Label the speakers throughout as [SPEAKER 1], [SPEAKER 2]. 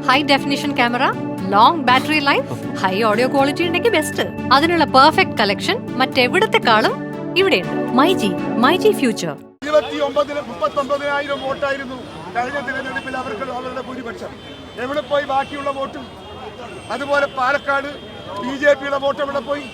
[SPEAKER 1] High definition camera, long battery life, high audio quality ഉണ്ടെങ്കിൽ best. അതിനുള്ള perfect collection മറ്റെവിടത്തെക്കാളും ഇവിടെയുണ്ട്. MyG future.
[SPEAKER 2] 39,000 വോട്ടായിരുന്നു കഴിഞ്ഞ തിരഞ്ഞെടുപ്പിൽ അവരുടെ ഭൂരിപക്ഷം. എവിടെ പോയി ബാക്കിയുള്ള വോട്ടും? അതുപോലെ പാലക്കാട് BJPയുടെ വോട്ട് എവിടെ പോയി?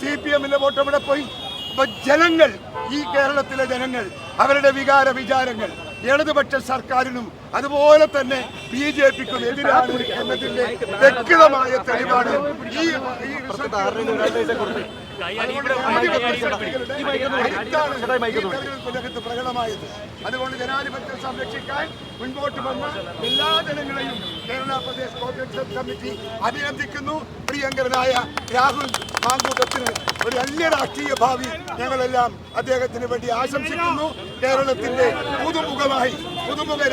[SPEAKER 2] CPMന്റെ വോട്ട് എവിടെ പോയി? അപ്പൊ ജനങ്ങൾ, ഈ കേരളത്തിലെ ജനങ്ങൾ, അവരുടെ വിചാരങ്ങൾ ഇടതുപക്ഷ സർക്കാരിനും അതുപോലെ തന്നെ BJPക്കും എതിരാണ് എന്നതിന്റെ വ്യക്തമായ തെളിവാണ് ഈ പ്രകടമായത്. അതുകൊണ്ട് ജനാധിപത്യം സംരക്ഷിക്കാൻ മുൻപോട്ട് വന്ന എല്ലാ ജനങ്ങളെയും കേരള പ്രദേശ് കോൺഗ്രസ് കമ്മിറ്റി അഭിനന്ദിക്കുന്നു. പ്രിയങ്കരനായ രാഹുൽ മാങ്കൂട്ടത്തിന് ഒരു വലിയ രാഷ്ട്രീയ ഭാവി ഞങ്ങളെല്ലാം അദ്ദേഹത്തിന് വേണ്ടി ആശംസിക്കുന്നു. കേരളത്തിന്റെ പുതുമുഖ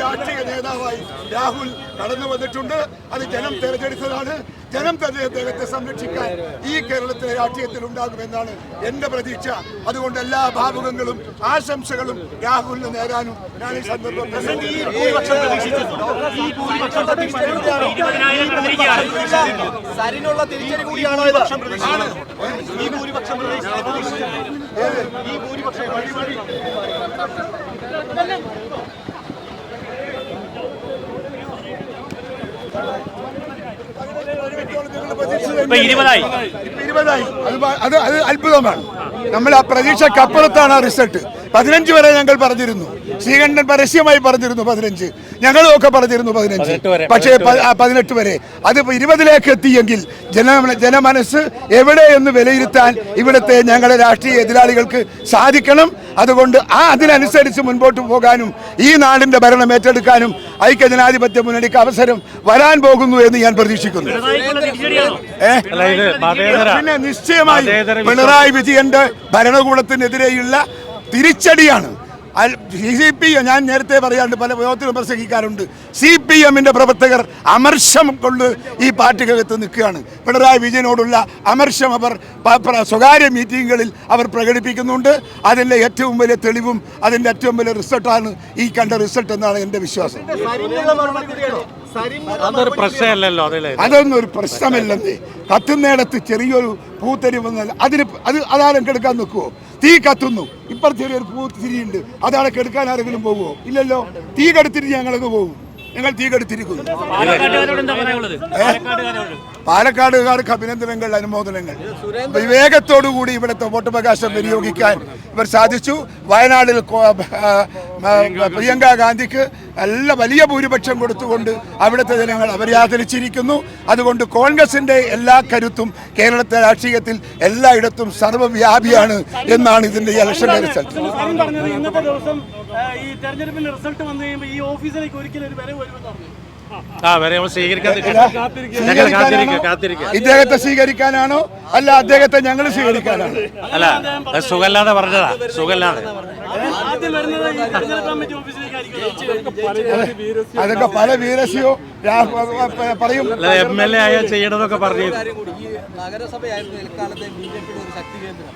[SPEAKER 2] രാഷ്ട്രീയ നേതാവായി രാഹുൽ കടന്നു വന്നിട്ടുണ്ട്. അത് ജനം തെരഞ്ഞെടുത്തതാണ്. ജനം തന്നെ അദ്ദേഹത്തെ സംരക്ഷിക്കാൻ ഈ കേരളത്തിലെ രാഷ്ട്രീയത്തിൽ ഉണ്ടാകുമെന്നാണ് എന്റെ പ്രതീക്ഷ. അതുകൊണ്ട് എല്ലാ ഭാവുകങ്ങളും ആശംസകളും രാഹുലിന് നേരാനും ഞാൻ ഈ സന്ദർഭം അത് അത്ഭുതമാണ്. നമ്മൾ ആ പ്രതീക്ഷക്കപ്പുറത്താണ് ആ റിസൾട്ട്. 15 വരെ ഞങ്ങൾ പറഞ്ഞിരുന്നു. ശ്രീകണ്ഠൻ പരസ്യമായി പറഞ്ഞിരുന്നു 15, ഞങ്ങളും ഒക്കെ പറഞ്ഞിരുന്നു 15, പക്ഷേ 18 വരെ. അത് 20ലേക്ക് എത്തിയെങ്കിൽ ജനമനസ്സ് എവിടെയെന്ന് വിലയിരുത്താൻ ഇവിടുത്തെ ഞങ്ങളുടെ രാഷ്ട്രീയ എതിരാളികൾക്ക് സാധിക്കണം. അതുകൊണ്ട് അതിനനുസരിച്ച് മുൻപോട്ട് പോകാനും ഈ നാടിന്റെ ഭരണം ഏറ്റെടുക്കാനും ഐക്യജനാധിപത്യ മുന്നണിക്ക് അവസരം വരാൻ പോകുന്നു എന്ന് ഞാൻ പ്രതീക്ഷിക്കുന്നു. പിന്നെ നിശ്ചയമായി പിണറായി വിജയന്റെ ഭരണകൂടത്തിനെതിരെയുള്ള തിരിച്ചടിയാണ്. CPM, ഞാൻ നേരത്തെ പറയാറുണ്ട്, പല യോഗത്തിലും പ്രസംഗിക്കാറുണ്ട്, CPMന്റെ പ്രവർത്തകർ അമർഷം കൊണ്ട് ഈ പാർട്ടിക്കകത്ത് നിൽക്കുകയാണ്. പിണറായി വിജയനോടുള്ള അമർഷം അവർ സ്വകാര്യ മീറ്റിങ്ങുകളിൽ അവർ പ്രകടിപ്പിക്കുന്നുണ്ട്. അതിൻ്റെ ഏറ്റവും വലിയ തെളിവും അതിൻ്റെ ഏറ്റവും വലിയ റിസൾട്ടാണ് ഈ കണ്ട റിസൾട്ട് എന്നാണ് എൻ്റെ വിശ്വാസം. അതൊന്നും ഒരു പ്രശ്നമല്ലെന്നേ. കത്തുന്നിടത്ത് ചെറിയൊരു പൂത്തരി വന്നാൽ അതാരും കെടുക്കാൻ നിൽക്കുവോ? തീ കത്തുന്നു, ഇപ്പം ചെറിയൊരു പൂത്തിരിയുണ്ട്, അതാണ് കെടുക്കാൻ ആരെങ്കിലും പോകുമോ? ഇല്ലല്ലോ. തീ കെടുത്തിട്ട് ഞങ്ങളങ്ങ് പോകും. ഞങ്ങൾ തീ കെടുത്തിരിക്കുന്നു. പാലക്കാടുകാർക്ക് അഭിനന്ദനങ്ങൾ, അനുമോദനങ്ങൾ. വിവേകത്തോടുകൂടി ഇവിടുത്തെ വോട്ടവകാശം വിനിയോഗിക്കാൻ ഇവർ സാധിച്ചു. വയനാടിൽ പ്രിയങ്ക ഗാന്ധിക്ക് നല്ല വലിയ ഭൂരിപക്ഷം കൊടുത്തുകൊണ്ട് അവിടുത്തെ ജനങ്ങൾ അവരെ ആദരിച്ചിരിക്കുന്നു. അതുകൊണ്ട് കോൺഗ്രസിന്റെ എല്ലാ കരുത്തും കേരളത്തെ രാഷ്ട്രീയത്തിൽ എല്ലായിടത്തും സർവ്വവ്യാപിയാണ് എന്നാണ് ഇതിന്റെ ഇലക്ഷൻ റിസൾട്ട്. ഇദ്ദേഹത്തെ സ്വീകരിക്കാനാണോ അല്ല അദ്ദേഹത്തെ ഞങ്ങൾ സ്വീകരിക്കാനാണോ?
[SPEAKER 3] അല്ല, സുഖല്ലാതെ പറഞ്ഞതാ. സുഖല്ലാതെ
[SPEAKER 2] അതൊക്കെ പല വീരസ്യോ പറയും.
[SPEAKER 3] MLA ആയാൽ ചെയ്യണമെന്നൊക്കെ പറഞ്ഞു.
[SPEAKER 4] നഗരസഭയായിരുന്നു എക്കാലത്തെ BJPയുടെ ഒരു ശക്തി കേന്ദ്രം.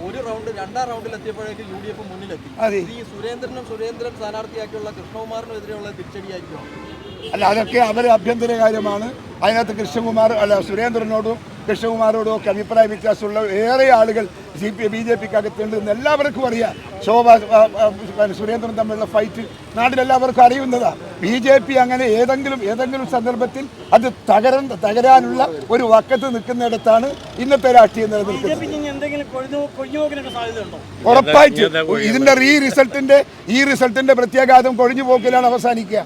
[SPEAKER 4] ഒരു റൗണ്ട്, രണ്ടാം റൗണ്ടിൽ എത്തിയപ്പോഴേക്കും UDF മുന്നിലെത്തി. ഈ സുരേന്ദ്രൻ സ്ഥാനാർത്ഥിയാക്കിയുള്ള കൃഷ്ണകുമാറിനും എതിരെയുള്ള തിരിച്ചടിയായിരിക്കും.
[SPEAKER 2] അല്ല, അതൊക്കെ അവരെ ആഭ്യന്തര കാര്യമാണ്. അതിനകത്ത് സുരേന്ദ്രനോടും കൃഷ്ണകുമാരോടും ഒക്കെ അഭിപ്രായ വ്യത്യാസമുള്ള ഏറെ ആളുകൾ BJPക്ക് അകത്തുണ്ട് എന്ന് എല്ലാവർക്കും അറിയാം. സുരേന്ദ്രൻ തമ്മിലുള്ള ഫൈറ്റ് നാട്ടിലെല്ലാവർക്കും അറിയുന്നതാണ്. BJP അങ്ങനെ ഏതെങ്കിലും സന്ദർഭത്തിൽ അത് തകരാനുള്ള ഒരു വക്കത്ത് നിൽക്കുന്നിടത്താണ് ഇന്നത്തെ രാഷ്ട്രീയം നിലനിൽക്കുന്നത്. ഉറപ്പായിട്ട് ഇതിന്റെ ഈ റിസൾട്ടിന്റെ പ്രത്യാഘാതം കൊഴിഞ്ഞു പോക്കലാണ് അവസാനിക്കുക.